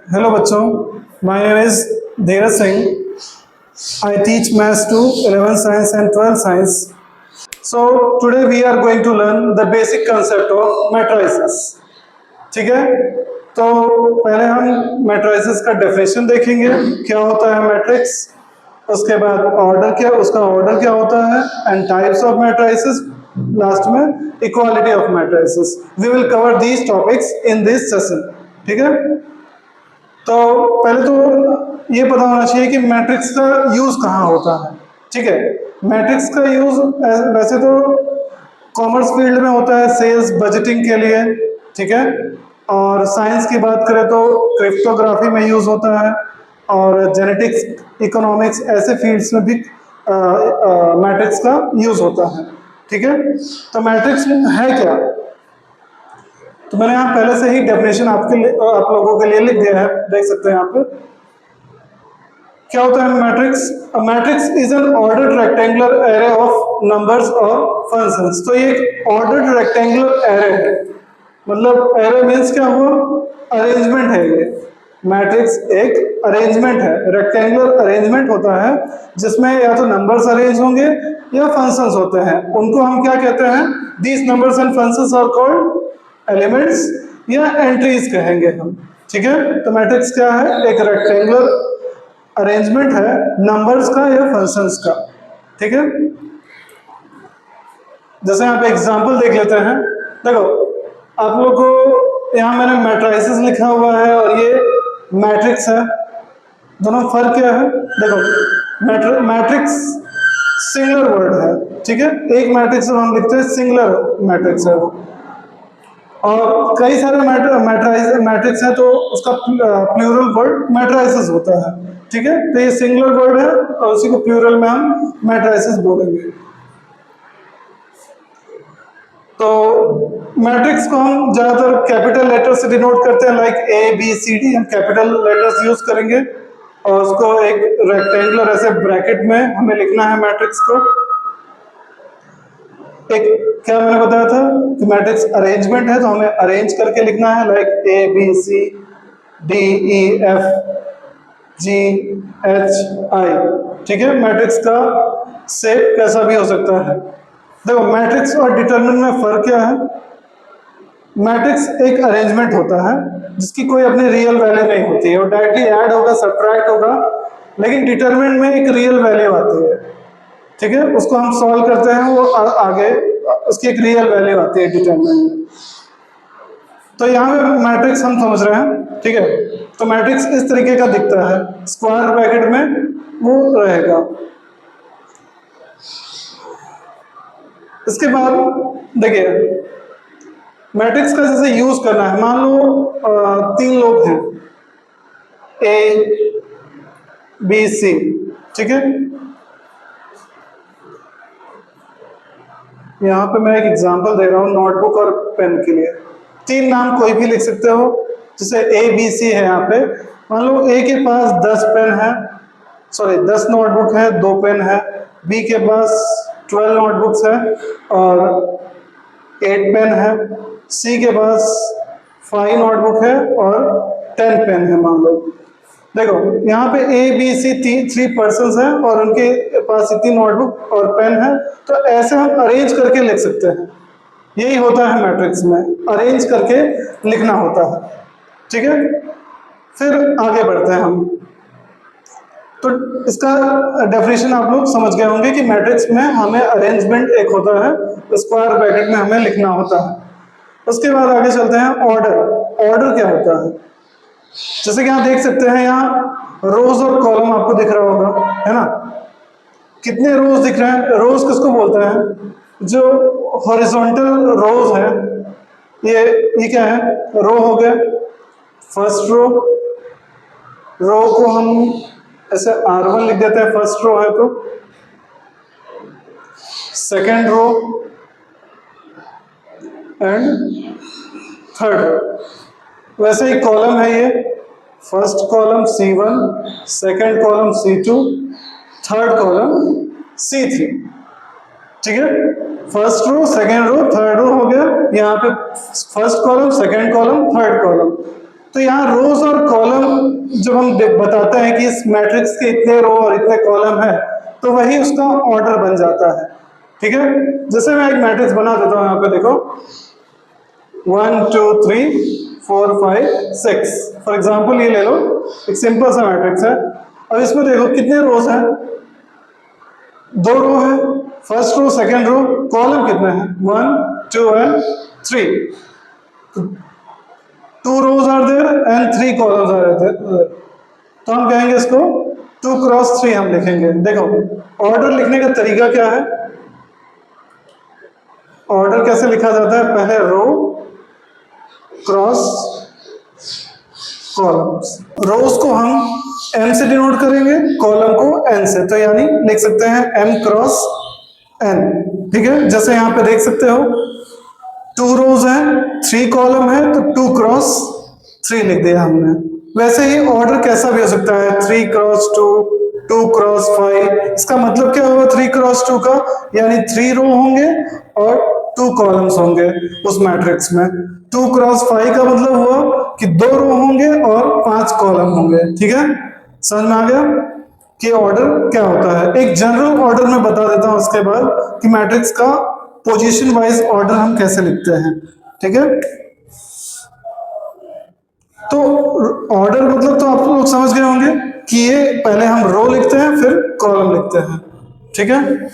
Hello बच्चों, my name is Dheeraj Singh. I teach maths to 11th science and 12th science. So today we are going to learn the basic concept of matrices. ठीक है? तो पहले हम matrices का definition देखेंगे, क्या होता है मैट्रिक्स, उसके बाद उसका ऑर्डर क्या होता है, and types of matrices, last में equality of matrices. We will cover these topics in this session. ठीक है? तो पहले तो ये पता होना चाहिए कि मैट्रिक्स का यूज कहाँ होता है. ठीक है, मैट्रिक्स का यूज वैसे तो कॉमर्स फील्ड में होता है सेल्स बजटिंग के लिए. ठीक है, और साइंस की बात करें तो क्रिप्टोग्राफी में यूज होता है, और जेनेटिक्स इकोनॉमिक्स ऐसे फील्ड्स में भी मैट्रिक्स का यूज होता है. ठीक है, तो मैट्रिक्स है क्या, तो मैंने यहाँ पहले से ही डेफिनेशन आप लोगों के लिए लिख दिया है, देख सकते हैं यहाँ पे. क्या होता है matrix? Matrix is an ordered rectangular array of numbers और फंक्शंस. तो ये एक ऑर्डर्ड रेक्टेंगुलर एरे है, मतलब एरे मीन्स क्या हुआ, अरेंजमेंट है. ये मैट्रिक्स एक अरेंजमेंट है, रेक्टेंगुलर अरेंजमेंट होता है जिसमें या तो नंबर्स अरेंज होंगे या फंक्शंस होते हैं. उनको हम क्या कहते हैं, these numbers and functions are called elements या एंट्रीज कहेंगे हम. ठीक है, तो मैट्रिक्स क्या है, एक रेक्टेंगुलर अरेंजमेंट है नंबर्स का या फंक्शंस का. ठीक है, जैसे आप एग्जांपल देख लेते हैं. देखो आप लोग को यहाँ मैंने मैट्रिसेस लिखा हुआ है और ये मैट्रिक्स है, दोनों फर्क क्या है. देखो मैट्रिक्स सिंगुलर वर्ड है. ठीक है, एक मैट्रिक्स जब हम लिखते हैं सिंगुलर मैट्रिक्स है वो, और कई सारे मैट्रिक्स है तो उसका प्लूरल वर्ड मैट्रिसेस होता है. ठीक है, तो ये सिंगुलर वर्ड है और उसी को प्लूरल में हम मैट्रिसेस बोलेंगे. तो मैट्रिक्स को हम ज्यादातर कैपिटल लेटर से डिनोट करते हैं, like A B C D. हम कैपिटल लेटर्स यूज करेंगे और उसको एक रेक्टेंगुलर ऐसे ब्रैकेट में हमें लिखना है मैट्रिक्स को. एक क्या मैंने बताया था कि मैट्रिक्स अरेंजमेंट है, तो हमें अरेंज करके लिखना है, like A B C D E F G H I. ठीक है, मैट्रिक्स का शेप कैसा भी हो सकता है. देखो मैट्रिक्स और डिटरमिनेंट में फर्क क्या है. मैट्रिक्स एक अरेंजमेंट होता है जिसकी कोई अपनी रियल वैल्यू नहीं होती है, वो डायरेक्टली ऐड होगा सब्ट्रैक्ट होगा, लेकिन डिटरमिनेंट में एक रियल वैल्यू आती है. ठीक है, उसको हम सॉल्व करते हैं, वो आगे उसकी एक रियल वैल्यू आती है डिटरमिनेंट में. तो यहाँ पे मैट्रिक्स हम समझ रहे हैं. ठीक है, तो मैट्रिक्स इस तरीके का दिखता है, स्क्वायर ब्रैकेट में वो रहेगा. इसके बाद देखिए मैट्रिक्स का जैसे यूज करना है. मान लो 3 लोग हैं, ए बी सी. ठीक है, यहाँ पे मैं एक एग्जांपल दे रहा हूँ नोटबुक और पेन के लिए. 3 नाम कोई भी लिख सकते हो, जैसे ए बी सी है. यहाँ पे मान लो ए के पास 10 पेन है, सॉरी 10 नोटबुक है, 2 पेन है. बी के पास 12 नोटबुक्स है और 8 पेन है. सी के पास 5 नोटबुक है और 10 पेन है. मान लो देखो यहाँ पे ए बी सी 3 पर्सन्स हैं और उनके पास इतनी नोटबुक और पेन है, तो ऐसे हम अरेंज करके लिख सकते हैं. यही होता है मैट्रिक्स में, अरेंज करके लिखना होता है. ठीक है, फिर आगे बढ़ते हैं हम. तो इसका डेफिनेशन आप लोग समझ गए होंगे कि मैट्रिक्स में हमें अरेंजमेंट एक होता है, स्क्वायर ब्रैकेट में हमें लिखना होता है. उसके बाद आगे चलते हैं ऑर्डर. ऑर्डर क्या होता है, जैसे कि यहाँ देख सकते हैं, यहाँ रोज और कॉलम आपको दिख रहा होगा, है ना. कितने रोज दिख रहे हैं. रोज किसको बोलते हैं, जो हॉरिजॉन्टल रोज है, ये क्या है, रो हो गया. फर्स्ट रो, रो को हम ऐसे R1 लिख देते हैं, फर्स्ट रो है तो. Second row and third row. वैसे ही कॉलम है, ये first column C1, second column C2, third column C3. ठीक है, first row second row third row हो गया. यहाँ पे first column second column third column. तो यहाँ रोज और कॉलम जब हम बताते हैं कि इस मैट्रिक्स के इतने रो और इतने कॉलम है, तो वही उसका ऑर्डर बन जाता है। ठीक है, जैसे मैं एक मैट्रिक्स बना देता हूं, यहाँ पे देखो 1 2 3 4 5 6 फॉर एग्जाम्पल ये ले लो, एक सिंपल सा मैट्रिक्स है। अब इसमें देखो कितने रोज हैं, 2 रो है, first row second row, column कितने हैं 1 2 and 3, 2 rows are there and 3 columns are there। तो हम कहेंगे इसको 2 क्रॉस 3 हम लिखेंगे। देखो ऑर्डर लिखने का तरीका क्या है, ऑर्डर कैसे लिखा जाता है, पहले रो क्रॉस कॉलम्स। रोज को हम m से डिनोट करेंगे, कॉलम को n से, तो यानी लिख सकते हैं m क्रॉस n। ठीक है, जैसे यहाँ पे देख सकते हो 2 रोज है 3 कॉलम है, तो 2 क्रॉस 3 लिख दिया हमने। वैसे ही ऑर्डर कैसा भी हो सकता है, 3 क्रॉस 2, 2 क्रॉस 5। इसका मतलब क्या होगा 3 क्रॉस 2 का, यानी 3 रो होंगे और 2 कॉलम्स होंगे उस मैट्रिक्स में। 2 क्रॉस 5 का मतलब हुआ कि 2 रो होंगे और 5 कॉलम होंगे। ठीक है, समझ में आ गया कि ऑर्डर क्या होता है। एक जनरल ऑर्डर में बता देता हूं उसके बाद कि मैट्रिक्स का पोजीशन वाइज ऑर्डर हम कैसे लिखते हैं। ठीक है, तो ऑर्डर मतलब तो आप लोग समझ गए होंगे कि ये पहले हम रो लिखते हैं फिर कॉलम लिखते हैं। ठीक है,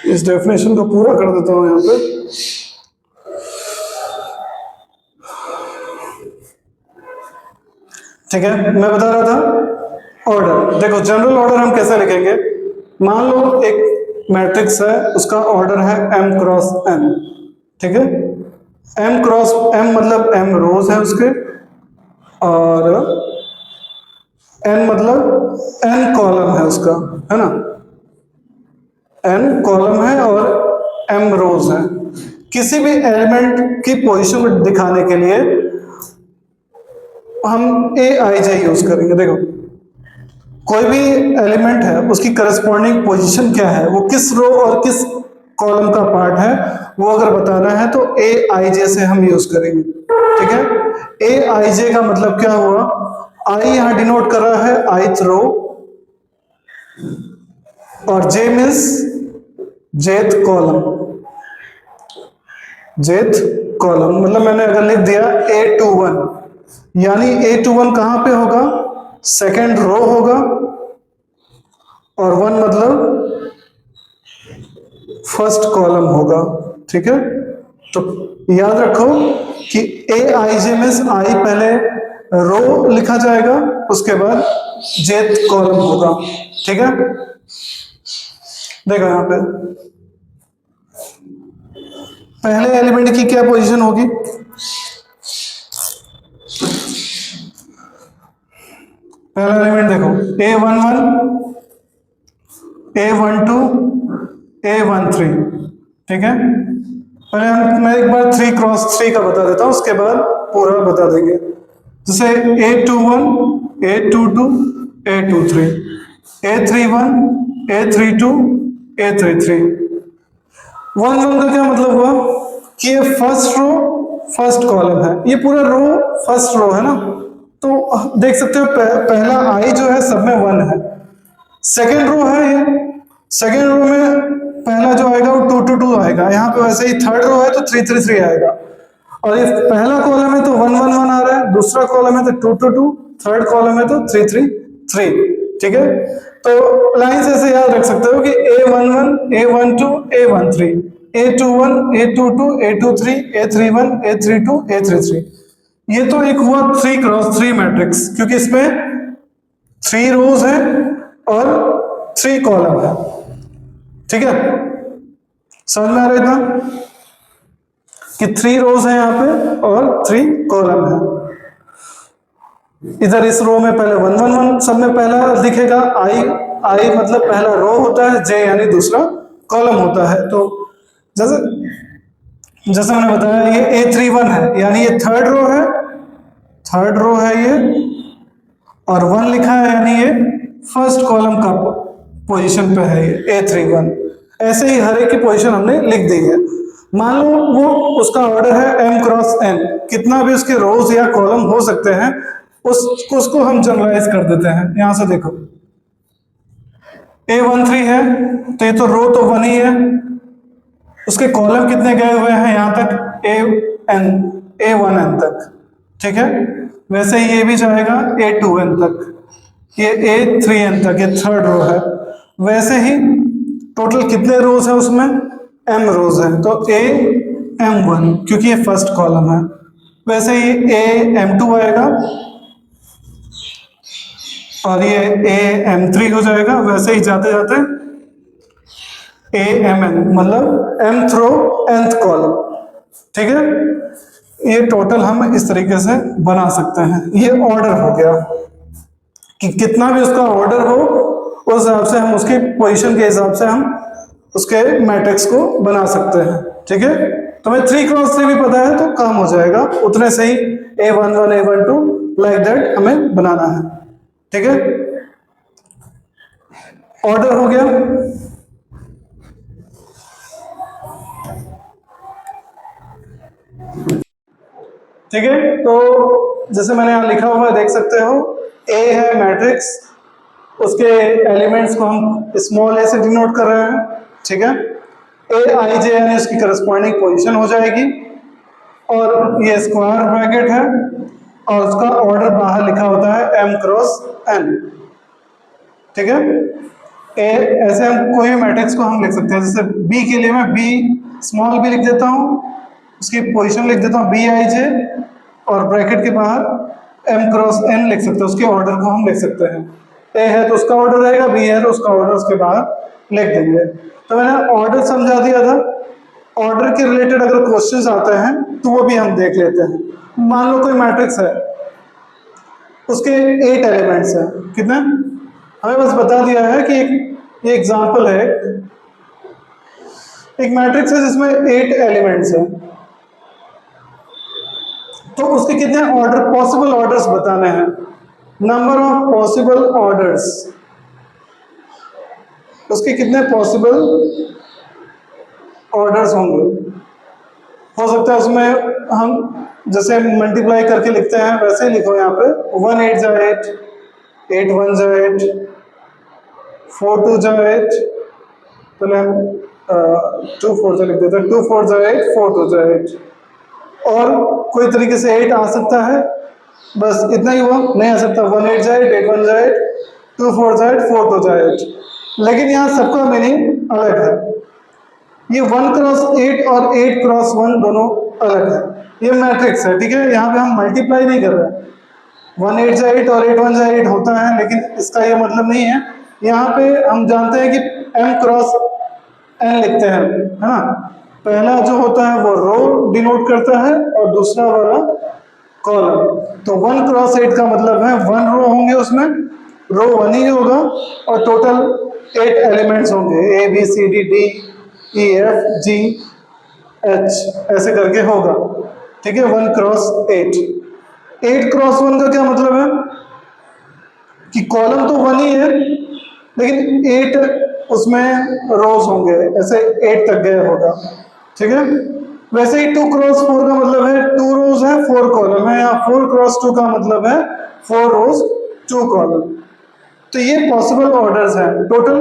इस डेफिनेशन को पूरा कर देता हूं यहां पे। ठीक है, मैं बता रहा था ऑर्डर। देखो जनरल ऑर्डर हम कैसे लिखेंगे, मान लो एक मैट्रिक्स है, उसका ऑर्डर है m क्रॉस n। ठीक है, m क्रॉस m मतलब m रोज है उसके, और n मतलब n कॉलम है उसका, है ना, n कॉलम है और m रोज है। किसी भी एलिमेंट की पोजीशन को दिखाने के लिए हम ए आई जे यूज करेंगे। देखो कोई भी एलिमेंट है उसकी करस्पॉन्डिंग पोजीशन क्या है, वो किस रो और किस कॉलम का पार्ट है, वो अगर बताना है तो ए आई जे से हम यूज करेंगे। ठीक है, ए आई जे का मतलब क्या हुआ, आई यहां डिनोट कर रहा है आइथ रो, और j means jth column. Jth column मतलब मैंने अगर लिख दिया A21, यानी A21 कहां पे होगा, सेकेंड रो होगा, और 1 मतलब फर्स्ट कॉलम होगा। ठीक है, तो याद रखो कि ए आई जे में आई पहले रो लिखा जाएगा, उसके बाद जेथ कॉलम होगा। ठीक है, देखो यहां पे पहले एलिमेंट की क्या पोजीशन होगी, पहला एलिमेंट देखो A11, A12, A13। ठीक है, पहले मैं एक बार 3 क्रॉस 3 का बता देता हूं, उसके बाद पूरा बता देंगे। जैसे A21, A22, A23, A31, A32, A33। 1 का क्या मतलब हुआ कि ये फर्स्ट रो फर्स्ट कॉलम है, ये पूरा रो फर्स्ट रो है ना, तो देख सकते हो पहला आई जो है सब में 1 है। सेकेंड रो है, ये सेकेंड रो में पहला जो आएगा वो 2 2 2 आएगा, यहाँ पे वैसे ही थर्ड रो है तो 3 3 3 आएगा, और ये पहला कॉलम है तो 1 1 1 आ रहा है, दूसरा कॉलम है तो 2 2 2, थर्ड कॉलम है तो 3 3 3। ठीक है, तो लाइन से ऐसे याद रख सकते हो कि A11, A12, A13, A21, A22, A23, A31, A32, A33। ये तो एक हुआ 3 क्रॉस 3 मैट्रिक्स, क्योंकि इसमें 3 रोज है और 3 कॉलम है। ठीक है, समझ में आ रहा था कि 3 रोज है यहाँ पे और 3 कॉलम है। इधर इस रो में पहले 1 1 1 सब में पहला दिखेगा, आई मतलब पहला रो होता है, जे यानी दूसरा कॉलम होता है। तो जैसे जैसे मैंने बताया ये A31 है, यानी ये थर्ड रो है, थर्ड रो है ये, और 1 लिखा है यानी ये फर्स्ट कॉलम का पोजीशन पे है ये A31। ऐसे ही हर एक की पोजीशन हमने लिख दी है। मान लो वो उसका ऑर्डर है M क्रॉस N, कितना भी उसके रोज या कॉलम हो सकते हैं, उसको हम जनरलाइज कर देते हैं। यहां से देखो A13 है तो ये तो रो तो 1 ही है, उसके कॉलम कितने गए हुए हैं यहां तक A1N तक, ठीक है। वैसे ही ये भी जाएगा A2N तक, ये A3N तक, ये थर्ड रो है। वैसे ही टोटल कितने रोज है उसमें, M रोज है, तो AM1 क्योंकि ये फर्स्ट कॉलम है। वैसे ही AM2 आएगा और ये AM3 हो जाएगा। वैसे ही जाते जाते AMN मतलब mth रो nth कॉलम, ठीक है। ये टोटल हम इस तरीके से बना सकते हैं। ये ऑर्डर हो गया कि कितना भी उसका ऑर्डर हो उस हिसाब से हम उसकी पोजीशन के हिसाब से हम उसके मैट्रिक्स को बना सकते हैं, ठीक है। तो हमें 3 क्रॉस 3 भी पता है तो काम हो जाएगा, उतने से ही A11 A12 लाइक दैट हमें बनाना है, ठीक है। ऑर्डर हो गया। ठीक है, तो जैसे मैंने यहाँ लिखा हुआ है देख सकते हो, ए है मैट्रिक्स, उसके एलिमेंट्स को हम स्मॉल ए से डिनोट कर रहे हैं, ठीक है। ए आई जे यानी उसकी करस्पॉन्डिंग पोजीशन हो जाएगी, और ये स्क्वायर ब्रैकेट है, और उसका ऑर्डर बाहर लिखा होता है एम क्रॉस एन, ठीक है। ए ऐसे हम कोई मैट्रिक्स को हम लिख सकते हैं, जैसे बी के लिए मैं बी स्मॉल बी लिख देता हूँ, उसकी पोजीशन लिख देता हूँ बी आई जे, और ब्रैकेट के बाहर एम क्रॉस एन लिख सकते हैं, उसके ऑर्डर को हम लिख सकते हैं। ए है तो उसका ऑर्डर रहेगा, बी है तो उसका ऑर्डर उसके बाहर लिख देंगे। तो मैंने ऑर्डर समझा दिया था। ऑर्डर के रिलेटेड अगर क्वेश्चंस आते हैं तो वो भी हम देख लेते हैं। मान लो कोई मैट्रिक्स है, उसके 8 एलिमेंट्स हैं, कितने, हमें बस बता दिया है कि ये एग्जांपल है, एक मैट्रिक्स है जिसमें 8 एलिमेंट्स हैं, तो उसके कितने ऑर्डर पॉसिबल ऑर्डर्स बताने हैं, नंबर ऑफ पॉसिबल ऑर्डर्स, उसके कितने पॉसिबल ऑर्डर्स होंगे। हो सकता है उसमें हम जैसे मल्टीप्लाई करके लिखते हैं वैसे ही लिखो, यहाँ पे 1 8 जा 8, 8 1 जा 8, 4 2 जा 8, पहले हम 2 4 जा लिख देते हैं, 2 4 जा 8, 4 2 जा 8, और कोई तरीके से 8 आ सकता है, बस इतना ही हुआ, नहीं आ सकता 1 8 जा 8, 8 1 जा 8, 2 4 जा 8, 4 2 जा 8। लेकिन यहाँ सबका मीनिंग अलग है, ये 1 क्रॉस 8 और 8 क्रॉस 1 दोनों अलग है। ये मैट्रिक्स है, ठीक है, यहाँ पे हम मल्टीप्लाई नहीं कर रहे हैं। 1 8 जा 8 और 8 1 जा 8 होता है, लेकिन इसका ये मतलब नहीं है। यहाँ पे हम जानते हैं कि m क्रॉस n लिखते हैं, है ना। पहला जो होता है वो रो डिनोट करता है और दूसरा वाला कॉलम। तो 1 क्रॉस 8 का मतलब है 1 रो होंगे, उसमें रो 1 ही होगा, और टोटल 8 एलिमेंट्स होंगे, A B C D D E F G H ऐसे करके होगा, ठीक है। 1 क्रॉस 8, 8 क्रॉस 1 का क्या मतलब है कि कॉलम तो 1 ही है, लेकिन 8 उसमें रोज होंगे, ऐसे 8 तक गए होगा, ठीक है। वैसे ही 2 क्रॉस 4 का मतलब है 2 रोज है 4 कॉलम है, या 4 क्रॉस 2 का मतलब है 4 रोज 2 कॉलम। तो ये पॉसिबल ऑर्डर्स हैं, टोटल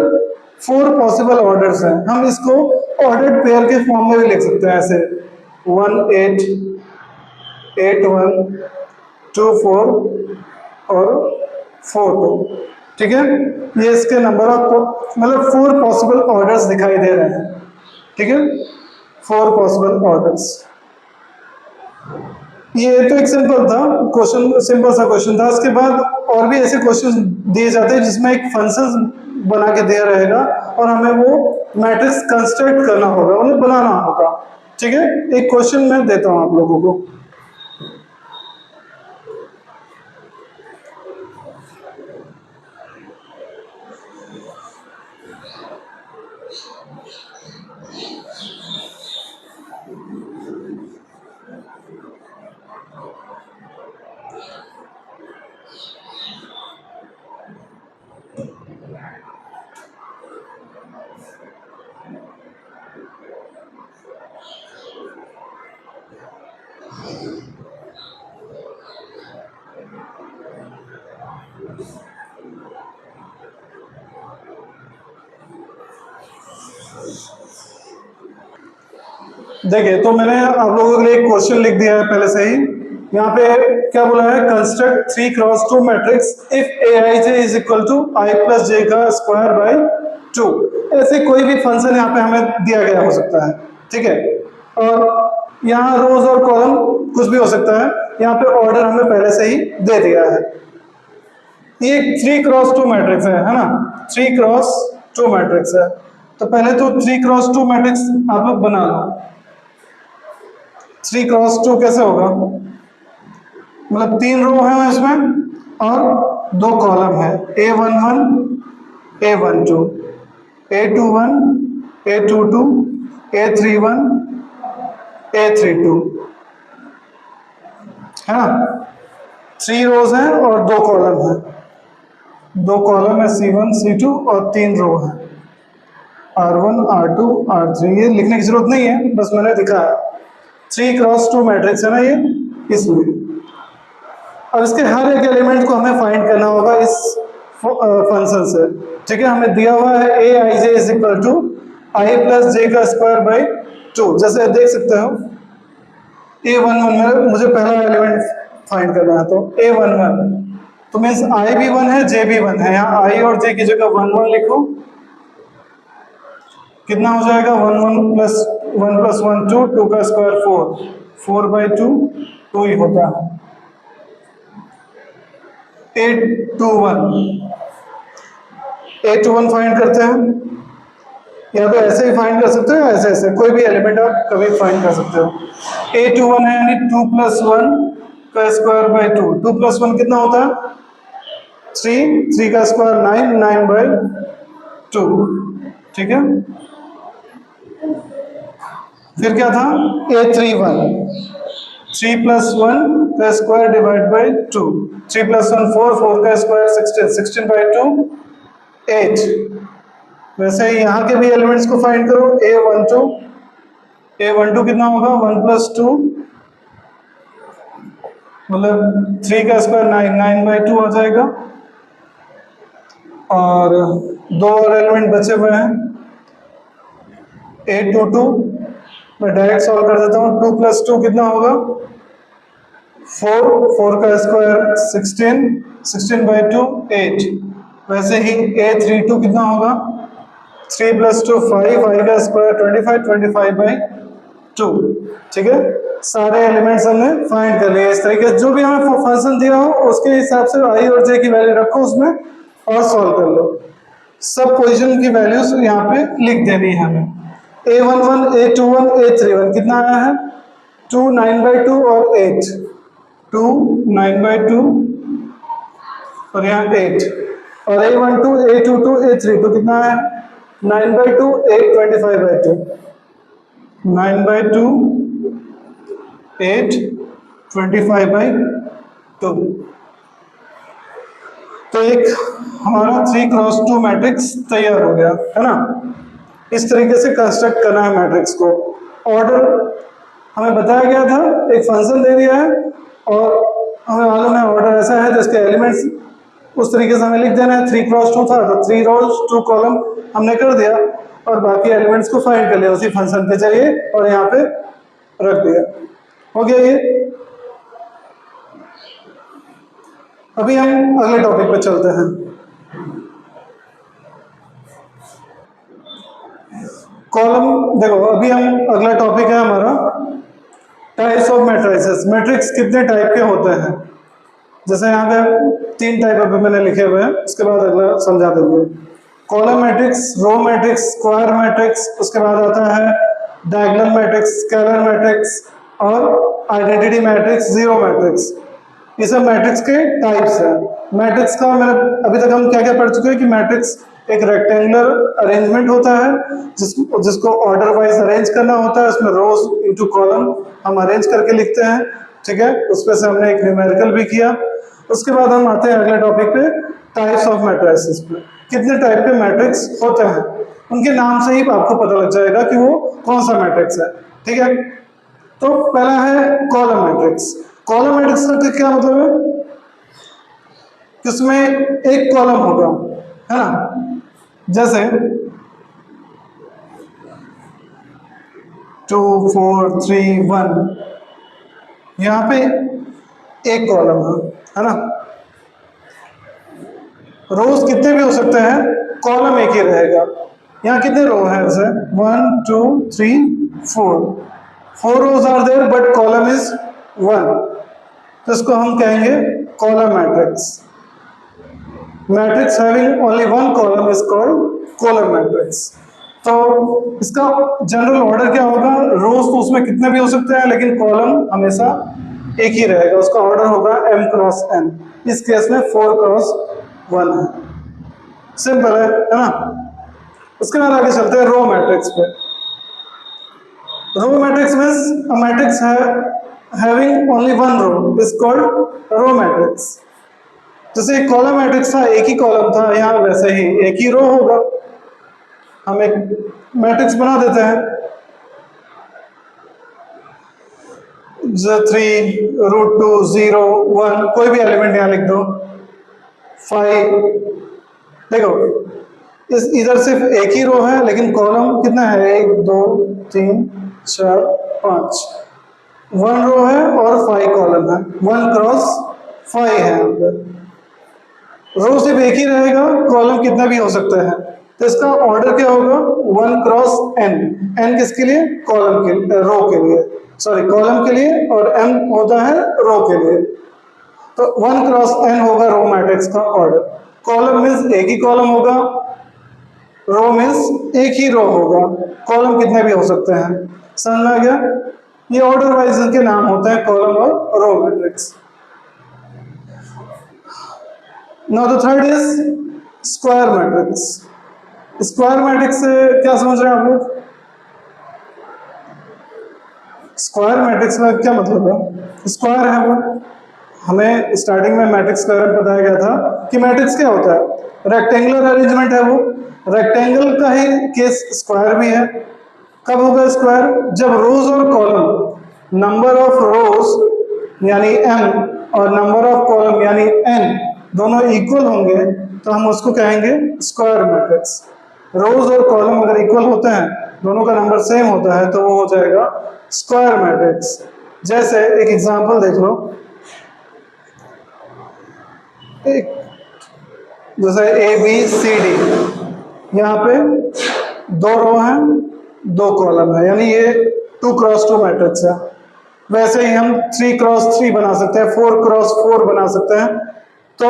4 पॉसिबल ऑर्डर्स हैं। हम इसको ऑर्डर्ड पेयर के फॉर्म में भी लिख सकते हैं, ऐसे 1 8 8 1 2 4 और 4 2, ठीक है। ये इसके नंबर ऑफ मतलब 4 पॉसिबल ऑर्डर्स दिखाई दे रहे हैं, ठीक है, 4 पॉसिबल ऑर्डर्स। ये तो एक सिंपल था क्वेश्चन, सिंपल सा क्वेश्चन था। उसके बाद और भी ऐसे क्वेश्चन दिए जाते हैं जिसमें एक फंक्शन बना के दिया रहेगा और हमें वो मैट्रिक्स कंस्ट्रक्ट करना होगा, उन्हें बनाना होगा, ठीक है। एक क्वेश्चन मैं देता हूं आप लोगों को। देखिए, तो मैंने आप लोगों के लिए एक क्वेश्चन लिख दिया है पहले से ही। यहाँ पे क्या बोला है, construct 3x2 matrix if aij is equal to i plus j का स्क्वायर बाई 2। ऐसे कोई भी फंक्शन यहाँ पे हमें दिया गया हो सकता है, ठीक है। और यहाँ रोज और कॉलम कुछ भी हो सकता है, यहाँ पे ऑर्डर हमें पहले से ही दे दिया है। ये 3x2 मैट्रिक्स है ना, 3x2 मैट्रिक्स है। तो पहले तो 3x2 मैट्रिक्स आप लोग बना लो। 3x2 कैसे होगा, मतलब 3 रो है इसमें और 2 कॉलम है, A11, A12, A21, A22, A31, A32, है ना। 3 रोज हैं और 2 कॉलम है, 2 कॉलम है C1, C2 और 3 रो है R1, R2, R3। ये लिखने की जरूरत नहीं है, बस मैंने दिखाया। 3x2 मैट्रिक्स है ना ये, इसलिए। अब इसके हर एक एलिमेंट को हमें फाइंड करना होगा इस फंक्शन से, ठीक है। हमें दिया हुआ है aij is equal to i plus j का स्क्वायर बाई 2। जैसे आप देख सकते हो A11 में मुझे पहला एलिमेंट फाइंड करना है, तो A11 तो मीन्स आई भी 1 है, जे भी 1 है। यहाँ आई और जे की जगह 1 1 लिखो, कितना हो जाएगा 1 1 प्लस 1 2, 2 का स्क्वायर 4, 4 बाई 2 2 ही होता है। 821 फाइंड करते हैं, या तो ऐसे ही फाइंड कर सकते हो, ऐसे ऐसे कोई भी एलिमेंट आप कभी फाइंड कर सकते हो। 821 है यानी 2 + 1 का स्क्वायर बाई 2, 2 + 1 कितना होता है 3, 3 का स्क्वायर 9, 9 बाई 2, ठीक है। फिर क्या था A31, 3 + 1 का स्क्वायर डिवाइड बाई 2, 3 + 1 4, 4 का स्क्वायर 16, 16 बाई 2 8। वैसे ही यहाँ के भी एलिमेंट्स को फाइंड करो। A12 कितना होगा 1 + 2 मतलब 3 का स्क्वायर 9, 9 बाई 2 आ जाएगा। और 2 और एलिमेंट बचे हुए हैं A22, मैं डायरेक्ट सॉल्व कर देता हूँ। 2 + 2 कितना होगा 4, 4 का स्क्वायर 16, 16 बाई 2 8। वैसे ही A32 कितना होगा 3 + 2 5, 5 का स्क्वायर 25, 25 बाई 2, ठीक है। सारे एलिमेंट्स हमने फाइंड कर लिए। इस तरीके से जो भी हमें फंक्शन दिया हो उसके हिसाब से आई और जे की वैल्यू रखो उसमें और सॉल्व कर लो। सब पोजीशन की वैल्यूज यहाँ पे लिख देनी है हमें। A11, A21, A31 कितना आया है 2, 9 बाई 2 और 8, 2, 9 बाई 2 और यहाँ 8। और A12, A22, A32 कितना है 9 बाई 2, 8, 25 बाई 2, 9 बाई 2, 8, 25 बाई 2। तो एक हमारा 3x2 मैट्रिक्स तैयार हो गया है ना। इस तरीके से कंस्ट्रक्ट करना है मैट्रिक्स को। ऑर्डर हमें बताया गया था, एक फंक्शन दे दिया है और हमें मालूम है ऑर्डर ऐसा है जिसके एलिमेंट्स उस तरीके से हमें लिख देना है। 3x2 था तो 3 रोज 2 कॉलम हमने कर दिया और बाकी एलिमेंट्स को फाइंड कर लिया उसी फंक्शन पे चाहिए और यहाँ पे रख दिया। हो गया ये। अभी हम अगले टॉपिक पे चलते हैं। कॉलम देखो, अभी हम अगला टॉपिक है हमारा टाइप्स ऑफ मैट्रिसेस। मैट्रिक्स कितने टाइप के होते हैं, जैसे यहाँ पे 3 टाइप अभी मैंने लिखे हुए हैं, उसके बाद अगला समझा देंगे। Column matrix, row matrix, square matrix, उसके बाद आता है डायगोनल मैट्रिक्स, स्केलर मैट्रिक्स और आइडेंटिटी मैट्रिक्स, जीरो मैट्रिक्स। ये सब मैट्रिक्स के टाइप्स हैं। मैट्रिक्स का मैंने अभी तक हम क्या क्या पढ़ चुके हैं कि मैट्रिक्स एक रेक्टेंगुलर अरेंजमेंट होता है जिसको ऑर्डर वाइज अरेंज करना होता है। उसमें रोज इनटू कॉलम हम अरेंज करके लिखते हैं, ठीक है। उसपे से हमने एक न्यूमेरिकल भी किया। उसके बाद हम आते हैं अगले टॉपिक पे, टाइप्स ऑफ मैट्रिसेस पे। कितने टाइप के मैट्रिक्स होते हैं, उनके नाम से ही आपको पता लग जाएगा कि वो कौन सा मैट्रिक्स है, ठीक है। तो पहला है कॉलम मैट्रिक्स। कॉलम मैट्रिक्स का क्या मतलब है कि उसमें एक कॉलम होगा, है ना, जैसे 2 4 3 1, यहाँ पे एक कॉलम है ना। रोज कितने भी हो सकते हैं, कॉलम एक ही रहेगा। यहाँ कितने रो है वैसे, 1 2 3 4 rows are there but column is 1, तो इसको हम कहेंगे column matrix. Matrix having only one column is called column matrix. तो इसका जनरल ऑर्डर क्या होगा, रोज तो उसमें कितने भी हो सकते हैं लेकिन कॉलम हमेशा एक ही रहेगा, उसका ऑर्डर होगा m क्रॉस n। इस केस में 4 क्रॉस 1 है, सिंपल है ना। उसके बाद आगे चलते हैं रो मैट्रिक्स पे। Row matrix means a matrix having only one row is called row matrix. जैसे कॉलम मैट्रिक्स था, एक ही कॉलम था, यहाँ वैसे ही एक ही रो होगा। हम एक मैट्रिक्स बना देते हैं, 3 √2 0 1, कोई भी एलिमेंट यहाँ लिख दो, 5। देखो इस इधर सिर्फ एक ही रो है लेकिन कॉलम कितना है, 1 2 3 4 5, 1 रो है और 5 कॉलम है, 1 क्रॉस 5 है यहाँ पे। रो सिर्फ एक ही रहेगा, कॉलम कितना भी हो सकता है, तो इसका ऑर्डर क्या होगा, 1 क्रॉस n। n किसके लिए, कॉलम के, रो के लिए, सॉरी कॉलम के लिए, और m होता है रो के लिए। तो 1 क्रॉस n होगा रो मैट्रिक्स का ऑर्डर। कॉलम मीन्स एक ही कॉलम होगा, रो मीन्स एक ही रो होगा, कॉलम कितने भी हो सकते हैं। समझ में आ गया, ये ऑर्डर वाइज इनके नाम होते हैं, कॉलम और row matrix. Now the third is square matrix. Square matrix से क्या समझ रहे हैं आप लोग, स्क्वायर मैट्रिक्स का क्या मतलब है। स्क्वायर है वो, हमें स्टार्टिंग में मैट्रिक्स का बताया गया था कि मैट्रिक्स क्या होता है, रेक्टेंगुलर अरेंजमेंट है वो, रेक्टेंगल का ही केस स्क्वायर भी है। कब होगा स्क्वायर, जब रोज और कॉलम, नंबर ऑफ रोज यानी m और नंबर ऑफ कॉलम यानी n दोनों इक्वल होंगे तो हम उसको कहेंगे स्क्वायर मैट्रिक्स। रोज और कॉलम अगर इक्वल होते हैं, दोनों का नंबर सेम होता है, तो वो हो जाएगा स्क्वायर मैट्रिक्स। जैसे एक एग्जांपल देख लो, एक जैसे ABCD, यहाँ पे 2 रो हैं 2 कॉलम है, यानी ये 2 क्रॉस 2 मैट्रिक्स है। वैसे ही हम 3 क्रॉस 3 बना सकते हैं, 4 क्रॉस 4 बना सकते हैं। तो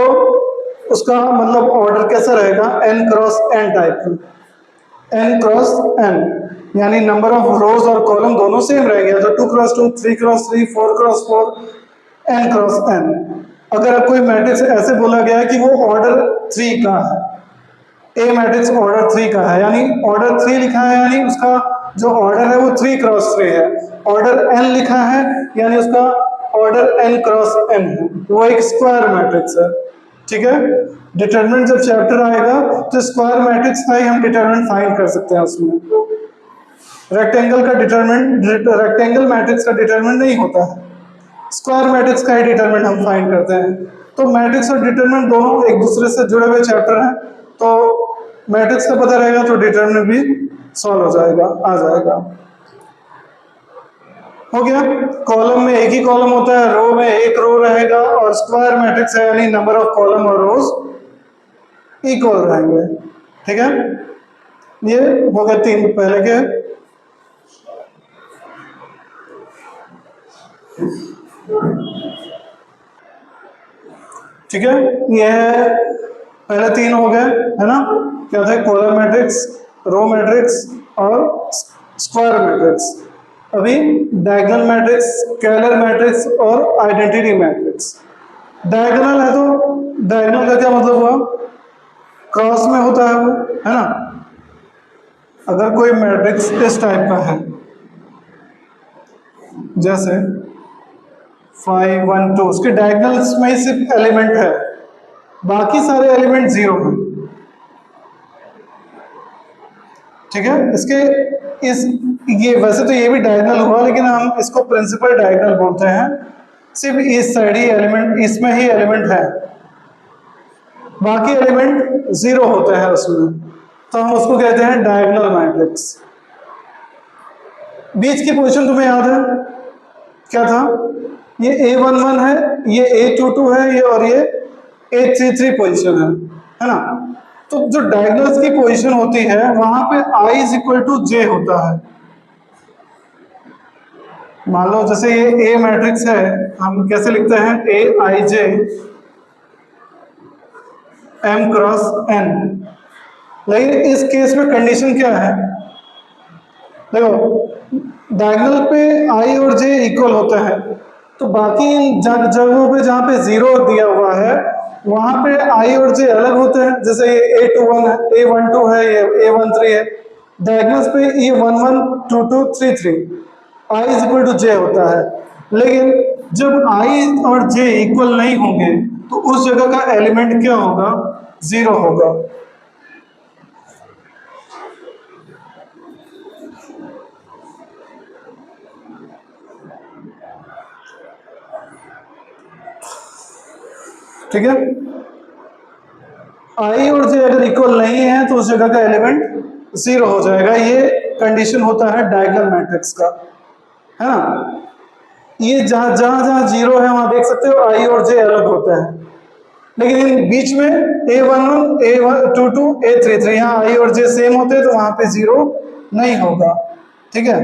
उसका मतलब ऑर्डर कैसा रहेगा, n क्रॉस n टाइप का, n क्रॉस n, यानी नंबर ऑफ रोज और कॉलम दोनों सेम रहेंगे, तो 2 cross 2 3 cross 3 4 cross 4 n cross n। अगर कोई मैट्रिक्स ऐसे बोला गया है कि वो ऑर्डर 3 का है, ए मैट्रिक्स ऑर्डर 3 का है, यानी ऑर्डर 3 लिखा है, यानी उसका जो ऑर्डर है वो 3 क्रॉस 3 है। ऑर्डर n लिखा है यानी उसका ऑर्डर n क्रॉस n है, वो एक स्क्वायर मैट्रिक्स है। ठीक है, डिटरमिनेंट जब चैप्टर आएगा तो स्क्वायर मैट्रिक्स का ही हम डिटरमिनेंट फाइंड कर सकते हैं उसमें। रेक्टेंगल का डिटरमिनेंट, रेक्टेंगल मैट्रिक्स का डिटरमिनेंट नहीं होता है, स्क्वायर मैट्रिक्स का ही डिटरमिनेंट हम फाइंड करते हैं। तो मैट्रिक्स और डिटरमिनेंट दोनों एक दूसरे से जुड़े हुए चैप्टर हैं, तो मैट्रिक्स का पता रहेगा तो डिटरमिनेंट भी सॉल्व हो जाएगा, आ जाएगा। हो गया, कॉलम में एक ही कॉलम होता है, रो में एक रो रहेगा, और स्क्वायर मैट्रिक्स है यानी नंबर ऑफ कॉलम और रोज इक्वल रहेंगे। ठीक है, ये हो गए 3 पहले के। ठीक है, ये पहले 3 हो गए, है ना, क्या थे, कॉलम मैट्रिक्स, रो मैट्रिक्स और स्क्वायर मैट्रिक्स। अभी डायगोनल मैट्रिक्स, स्केलर मैट्रिक्स और आइडेंटिटी मैट्रिक्स। डायगोनल है तो डायगोनल का क्या मतलब हुआ, क्रॉस में होता है वो, है ना। अगर कोई मैट्रिक्स इस टाइप का है, जैसे 5 1 2, उसके डायगोनल्स में सिर्फ एलिमेंट है, बाकी सारे एलिमेंट 0 हैं। ठीक है, इसके इस ये वैसे तो ये भी डायगोनल हुआ, लेकिन हम इसको प्रिंसिपल डायगोनल बोलते हैं। सिर्फ इस साइड ही एलिमेंट, इसमें ही एलिमेंट है, बाकी एलिमेंट जीरो होते हैं उसमें, तो हम उसको कहते हैं डायगोनल मैट्रिक्स। बीच की पोजीशन तुम्हें याद है क्या था? ये A11 है, ये A22 है, ये और ये A33 पोजीशन है ना? तो जो डायगोनल्स की पोजीशन होती है वहां पे I is equal to J होता है। मान लो जैसे ये A मैट्रिक्स है, हम कैसे लिखते हैं? AIJ M cross N। लेकिन इस केस में कंडीशन क्या है? देखो, डायगोनल पे I और J इक्वल होते हैं, तो बाकी जगहों पे जहाँ पे जीरो दिया हुआ है वहां पे I और J अलग होते हैं। जैसे ये A21 है, A12 है, ये A13 है। डायगोनल्स पे ये 11, 22, 33 I is equal to J होता है। लेकिन जब I और J इक्वल नहीं होंगे तो उस जगह का एलिमेंट क्या होगा? जीरो होगा। ठीक है, I और J अगर इक्वल नहीं है तो उस जगह का एलिमेंट जीरो हो जाएगा। ये कंडीशन होता है डायगोनल मैट्रिक्स का, है ना? ये जहां जहां जीरो है वहां देख सकते हो I और J अलग होते हैं, लेकिन इन बीच में A11, A22, A33 यहाँ I और J सेम होते हैं तो वहां पे जीरो नहीं होगा। ठीक है,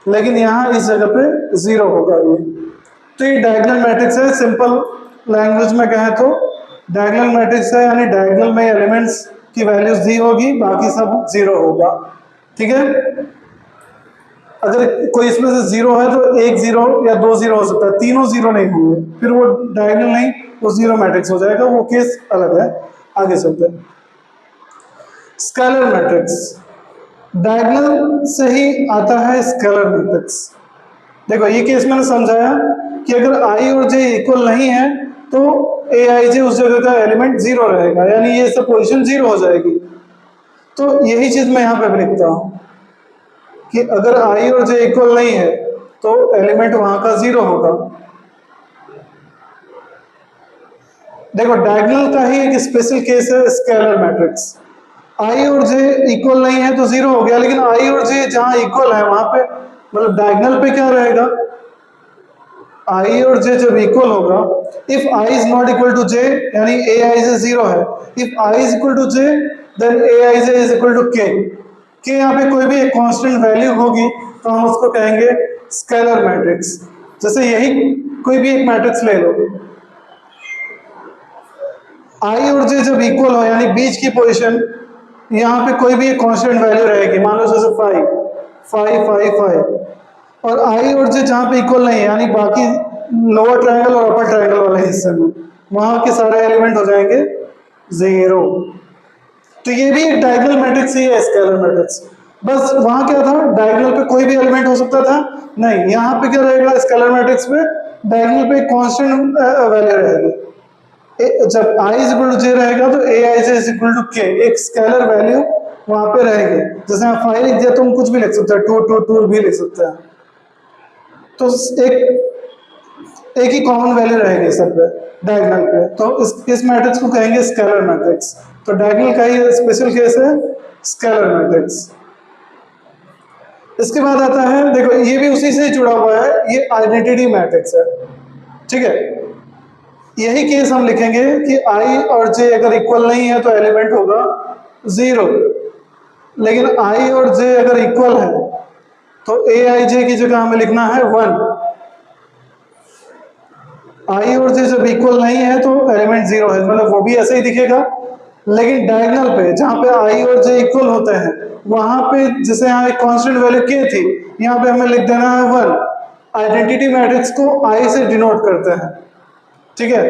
लेकिन यहाँ इस जगह पे जीरो होगा ये। तो ये डायगोनल मैट्रिक्स है। सिंपल लैंग्वेज में कहें तो डायगोनल मैट्रिक्स है, यानी डायगोनल में एलिमेंट्स की वैल्यूज दी होगी, बाकी सब जीरो होगा। ठीक है, अगर कोई इसमें से जीरो है तो एक जीरो या दो जीरो हो सकता है, तीनों जीरो नहीं होंगे, फिर वो डायगोनल नहीं, वो जीरो मैट्रिक्स हो जाएगा, वो केस अलग है। आगे चलते हैं। स्केलर मैट्रिक्स, डायगोनल से ही आता है स्केलर मैट्रिक्स। देखो, ये केस मैंने समझाया कि अगर I और J इक्वल नहीं है तो AIJ उस जगह का एलिमेंट जीरो रहेगा, यानी ये सब पोजीशन जीरो हो जाएगी। तो यही चीज मैं यहाँ पे भी लिखता हूँ कि अगर I और J इक्वल नहीं है तो एलिमेंट वहां का जीरो होगा। देखो, डायगोनल का ही एक स्पेशल केस है स्केलर मैट्रिक्स। I और J इक्वल नहीं है तो जीरो हो गया, लेकिन I और J जहां इक्वल है वहां पे, मतलब डायगोनल पे क्या रहेगा? I और J जब इक्वल होगा, if I is not equal to J यानी AIJ जीरो है। If I is equal to J then AIJ is equal to K। कि यहाँ पे कोई भी एक कांस्टेंट वैल्यू होगी तो हम उसको कहेंगे स्केलर मैट्रिक्स। जैसे यही कोई भी एक मैट्रिक्स ले लो, I और J जब इक्वल हो यानी बीच की पोजीशन, यहाँ पे कोई भी एक कांस्टेंट वैल्यू रहेगी, मान लो जैसे 5, 5, 5, 5, और I और J जहाँ पे इक्वल नहीं है यानी बाकी लोअर ट्रायंगल और अपर ट्रायंगल वाले हिस्से में, वहां के सारे एलिमेंट हो जाएंगे जीरो। तो ये भी एक डायगोनल मैट्रिक्स ही है, स्केलर मैट्रिक्स। बस वहां क्या था, डायगोनल पे कोई भी एलिमेंट हो सकता था, नहीं, यहाँ पे क्या रहेगा स्केलर मैट्रिक्स पे? डायगोनल पे कांस्टेंट वैल्यू रहेगी। जब I is equal to J रहेगा तो AIJ is equal to K, एक स्केलर वैल्यू वहां पे रहेगी। जैसे यहाँ 5 लिख दिया, तुम कुछ भी लिख सकते हो, 2, 2, 2 भी लिख सकते हैं। तो एक ही कॉमन वैल्यू रहेगी सब पे डायगोनल पे, तो इस मैट्रिक्स को कहेंगे स्केलर मैट्रिक्स। तो डायगोनल का ही स्पेशल केस है स्केलर मैट्रिक्स। इसके बाद आता है, देखो ये भी उसी से जुड़ा हुआ है, ये आइडेंटिटी मैट्रिक्स है। ठीक है, यही केस हम लिखेंगे कि I और J अगर इक्वल नहीं है तो एलिमेंट होगा जीरो, लेकिन I और J अगर इक्वल है तो AIJ की जगह हमें लिखना है 1। I और J जब इक्वल नहीं है तो एलिमेंट जीरो है, मतलब वो भी ऐसे ही दिखेगा। लेकिन डायगोनल पे जहां पे I और J इक्वल होते हैं वहां पे, जैसे यहाँ एक कांस्टेंट वैल्यू K थी, यहाँ पे हमें लिख देना है 1। आइडेंटिटी मैट्रिक्स को I से डिनोट करते हैं। ठीक है,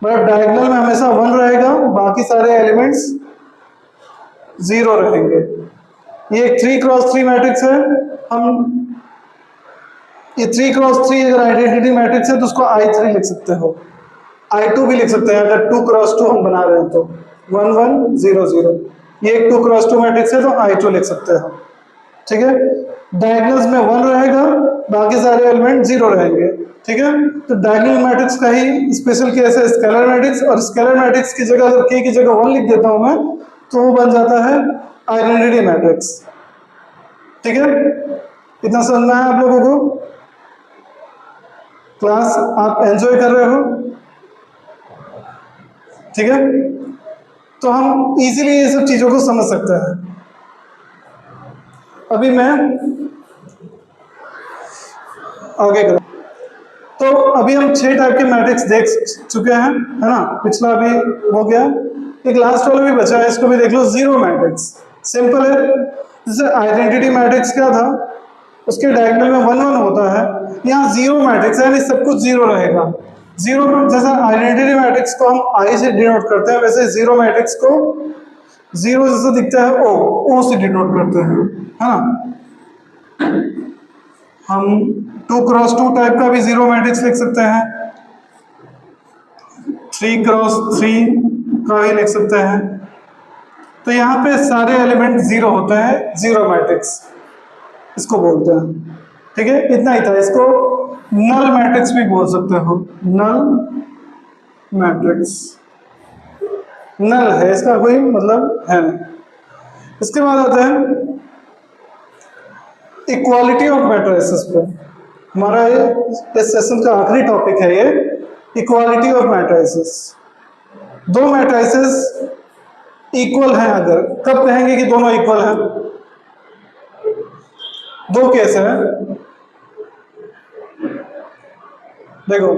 मतलब डायगोनल में हमेशा 1 रहेगा, बाकी सारे एलिमेंट्स जीरो रहेंगे। ये एक 3x3 मैट्रिक्स है। हम ये 3x3 अगर आइडेंटिटी मैट्रिक्स है तो उसको I3 लिख सकते हो, I2 भी लिख सकते हैं अगर 2x2 हम बना रहे हैं तो 1, 1, 0, 0। ये एक 2x2 मैट्रिक्स है तो I2 लिख सकते हो। ठीक है, डायगोनल्स में 1 रहेगा, बाकी सारे एलिमेंट 0 रहेंगे। ठीक है, तो डायगोनल मैट्रिक्स का ही स्पेशल केस है स्केलर मैट्रिक्स, और स्केलर मैट्रिक्स की जगह अगर k की जगह 1 लिख देता हूं मैं, तो वो बन जाता है आइडेंटिटी मैट्रिक्स। ठीक है, इतना समझना है आप लोगों को? क्लास आप एंजॉय कर रहे हो? ठीक है, तो हम इजीली ये सब चीजों को समझ सकते हैं। अभी मैं आगे करूँ तो अभी हम 6 टाइप के मैट्रिक्स देख चुके हैं, है ना? पिछला भी हो गया, एक लास्ट वाला भी बचा है, इसको भी देख लो। जीरो मैट्रिक्स सिंपल है। जैसे आइडेंटिटी मैट्रिक्स क्या था, उसके डायगोनल में 1 1 होता है, यहाँ जीरो मैट्रिक्स है, यानी सब कुछ जीरो रहेगा। जीरो, जैसा आइडेंटिटी मैट्रिक्स को हम आई से डिनोट करते हैं, वैसे जीरो मैट्रिक्स को जीरो जैसा दिखता है ओ से डिनोट करते हैं, है ना? हम 2 क्रॉस 2 टाइप का भी जीरो मैट्रिक्स लिख सकते हैं, 3 क्रॉस 3 का भी लिख सकते हैं। तो यहाँ पे सारे एलिमेंट जीरो होते हैं, जीरो मैट्रिक्स इसको बोलते हैं। ठीक है, इतना ही था। इसको नल मैट्रिक्स भी बोल सकते हो, नल मैट्रिक्स। नल है, इसका कोई मतलब है नहीं। इसके बाद आते हैं इक्वालिटी ऑफ मैट्रिसेस पे। हमारा इस सेशन का आखिरी टॉपिक है ये, इक्वालिटी ऑफ मैट्रिसेस। दो मैट्रिसेस इक्वल हैं, अगर कब कहेंगे कि दोनों इक्वल हैं? दो केस है, देखो।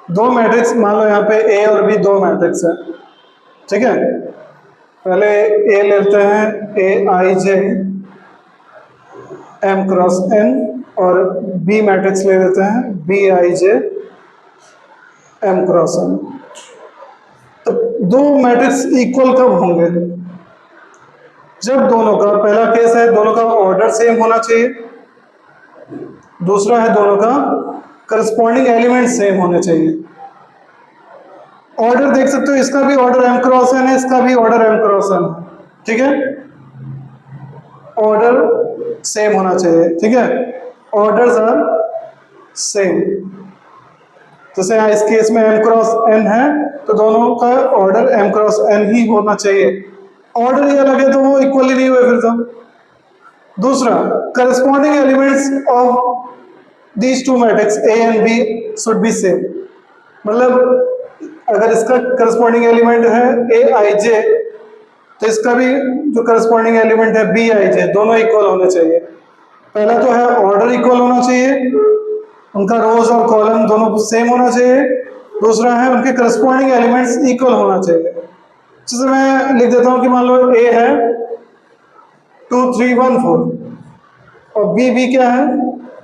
दो मैट्रिक्स मान लो, यहाँ पे ए और बी दो मैट्रिक्स है। ठीक है, पहले ए लेते हैं, A I J M cross N, और बी मैट्रिक्स ले लेते हैं, B I J M cross N. तो दो मैट्रिक्स इक्वल कब होंगे? जब दोनों का, पहला केस है दोनों का ऑर्डर सेम होना चाहिए, दूसरा है दोनों का करस्पॉन्डिंग एलिमेंट सेम होने चाहिए। ऑर्डर देख सकते हो, इसका भी ऑर्डर एम क्रॉस एन है, इसका भी ऑर्डर एम क्रॉस एन है। ठीक है, ऑर्डर सेम होना चाहिए। ठीक है, ऑर्डर्स आर सेम। जैसे इस केस में एम क्रॉस एन है, तो दोनों का ऑर्डर एम क्रॉस एन ही होना चाहिए। ऑर्डर ये अलग है तो वो इक्वली नहीं हुए फिर तो। दूसरा, corresponding elements of these two matrix A and B should be same. मतलब अगर इसका करस्पॉन्डिंग एलिमेंट है ए आई जे, तो इसका भी जो करस्पॉन्डिंग एलिमेंट है बी आई जे, दोनों इक्वल होने चाहिए। पहला तो है ऑर्डर इक्वल होना चाहिए, उनका रोज और कॉलम दोनों सेम होना चाहिए। दूसरा है उनके करस्पॉन्डिंग एलिमेंट्स इक्वल होना चाहिए। जैसे मैं लिख देता हूं कि मान लो ए है 2 3 1 4, और बी क्या है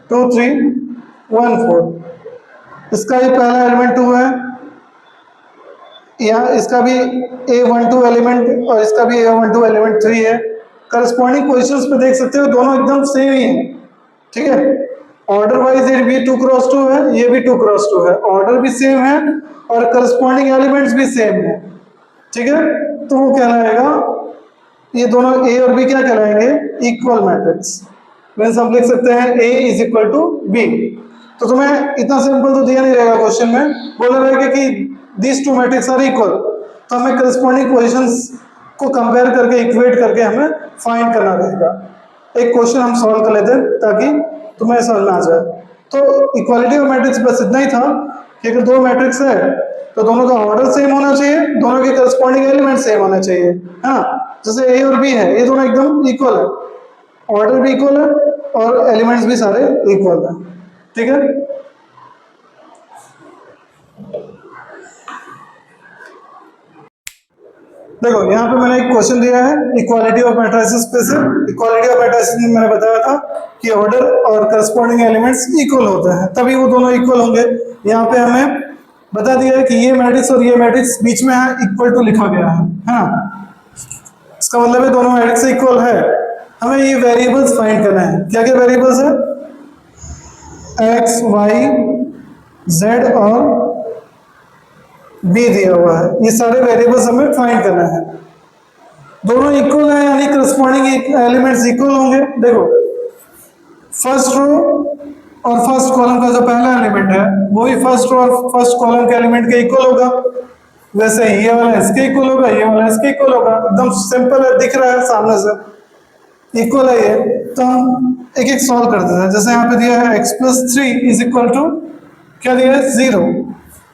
2 3 1 4। इसका ही पहला एलिमेंट 2 है, यहाँ इसका भी A12 एलिमेंट, और इसका भी A12 एलिमेंट 3 है। करस्पॉन्डिंग पोजीशंस पे देख सकते हो दोनों एकदम सेम ही है। ठीक है, ऑर्डर वाइज ये भी 2 क्रॉस 2 है, ये भी 2 क्रॉस 2 है, ऑर्डर भी सेम है और करस्पॉन्डिंग एलिमेंट्स भी सेम है। ठीक है, तो वो कहलाएगा, ये दोनों ए और बी क्या कहलाएंगे? Equal matrix. मींस हम लिख सकते हैं A is equal to B. तो तुम्हें इतना सिंपल तो दिया नहीं रहेगा क्वेश्चन में, बोला रहेगा कि these two matrices are equal, तो हमें करस्पॉन्डिंग पोजीशंस को कंपेयर करके इक्वेट करके हमें फाइंड करना रहेगा। एक क्वेश्चन हम सॉल्व कर लेते हैं ताकि तुम्हें समझ में आ जाए। तो इक्वालिटी ऑफ मैट्रिक्स बस इतना ही था कि अगर दो मैट्रिक्स है तो दोनों का ऑर्डर सेम होना चाहिए, दोनों के करस्पॉन्डिंग एलिमेंट सेम होना चाहिए, है ना? जैसे ए और बी है, ये दोनों एकदम इक्वल है, ऑर्डर भी इक्वल है और एलिमेंट्स भी सारे इक्वल है। ठीक है, देखो यहाँ पे मैंने एक क्वेश्चन दिया है इक्वालिटी ऑफ मैट्रिसेस पे से। इक्वालिटी ऑफ मैट्रिसेस में मैंने बताया था कि ऑर्डर और करस्पॉन्डिंग एलिमेंट्स इक्वल होते हैं, तभी वो दोनों इक्वल होंगे। यहाँ पे हमें बता दिया है कि ये मैट्रिक्स और ये मैट्रिक्स बीच में है, इक्वल टू लिखा गया है ना? इसका मतलब है दोनों मैट्रिक्स इक्वल है। हमें ये वेरिएबल्स फाइंड करना है। क्या क्या वेरिएबल्स है? एक्स वाई जेड और बी दिया हुआ है, ये सारे वेरिएबल्स हमें फाइंड करना है। दोनों इक्वल है यानी करस्पॉन्डिंग एलिमेंट्स इक्वल होंगे। देखो फर्स्ट रो और फर्स्ट कॉलम का जो पहला एलिमेंट है वही फर्स्ट रो और फर्स्ट कॉलम के एलिमेंट के इक्वल होगा। वैसे ही ये वाला इसके इक्वल होगा, ये वाला इसके इक्वल होगा। एकदम सिंपल है, दिख रहा है सामने से, इक्वल है ये। तो हम एक एक सॉल्व करते हैं। जैसे यहाँ पे दिया है x plus three is equal to क्या दिया है, 0।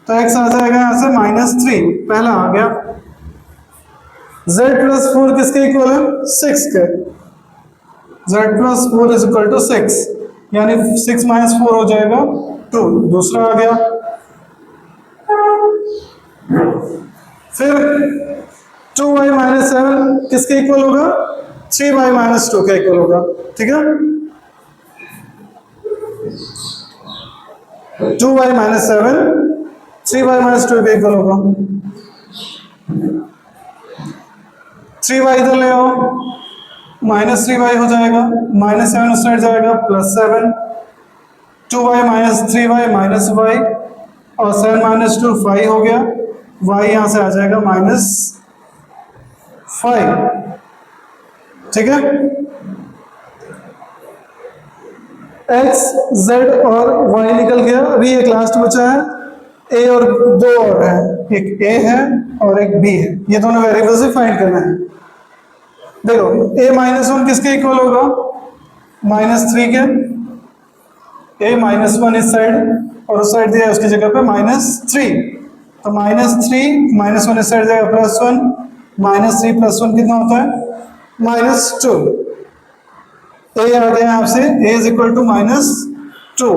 तो x आ जाएगा यहाँ से -3, पहला आ गया। z प्लस 4 किसके इक्वल है, 6 के। z plus 4 is equal to 6, यानी 6 माइनस 4 हो जाएगा 2, दूसरा आ गया। फिर 2y माइनस 7 किसके इक्वल होगा, 3y माइनस 2 के इक्वल होगा। ठीक है, 2y माइनस 7 3y माइनस 2 के इक्वल होगा। 3y इधर ले आओ, -3y हो जाएगा, -7 उस साइड जाएगा, +7, 2y minus 3y minus y, और 7 माइनस 2 5 हो गया, y यहां से आ जाएगा -5। ठीक है, x, z और y निकल गया। अभी एक लास्ट बचा है, a और दो और है, एक a है और एक b है। ये दोनों वेरिएबल्स ही फाइंड करना है। देखो a -1 किसके इक्वल होगा, -3 के। a -1 इस साइड और उस साइड दिया है, उसकी जगह पे -3, तो -3 -1 इस साइड जाएगा, +1, -3 +1 कितना होता है, -2। a आ गया आपसे, a इज इक्वल टू -2।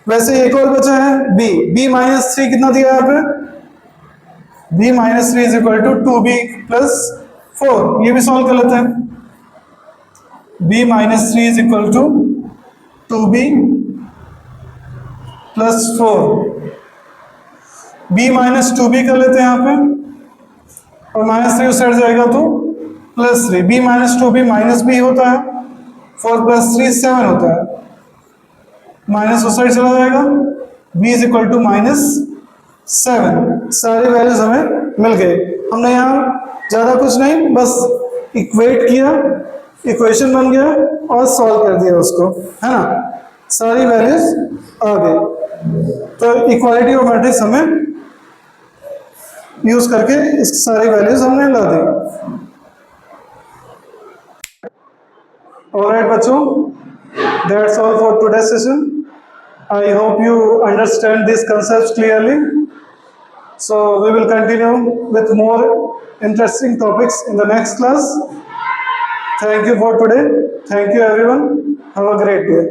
वैसे एक और बचा है b, b-3 कितना दिया है यहाँ पे, b-3 is equal to 2b + 4। ये भी सॉल्व कर लेते हैं। b-3 is equal to 2b + 4। b-2b कर लेते हैं यहाँ पे, और -3 उस साइड जाएगा तो +3। b-2b -b होता है, 4 + 3 7 होता है, माइनस उस साइड चला जाएगा, b इज इक्वल टू -7। सारी वैल्यूज हमें मिल गए। हमने यहाँ ज़्यादा कुछ नहीं, बस इक्वेट किया, इक्वेशन बन गया और सॉल्व कर दिया उसको, है ना। सारी वैल्यूज आ गई। तो इक्वालिटी ऑफ मैट्रिक्स हमें यूज करके इस सारी वैल्यूज हमने ला दी। ऑलराइट बच्चों, that's all for today's session. I hope you understand these concepts clearly. So we will continue with more interesting topics in the next class. Thank you for today. Thank you everyone. Have a great day.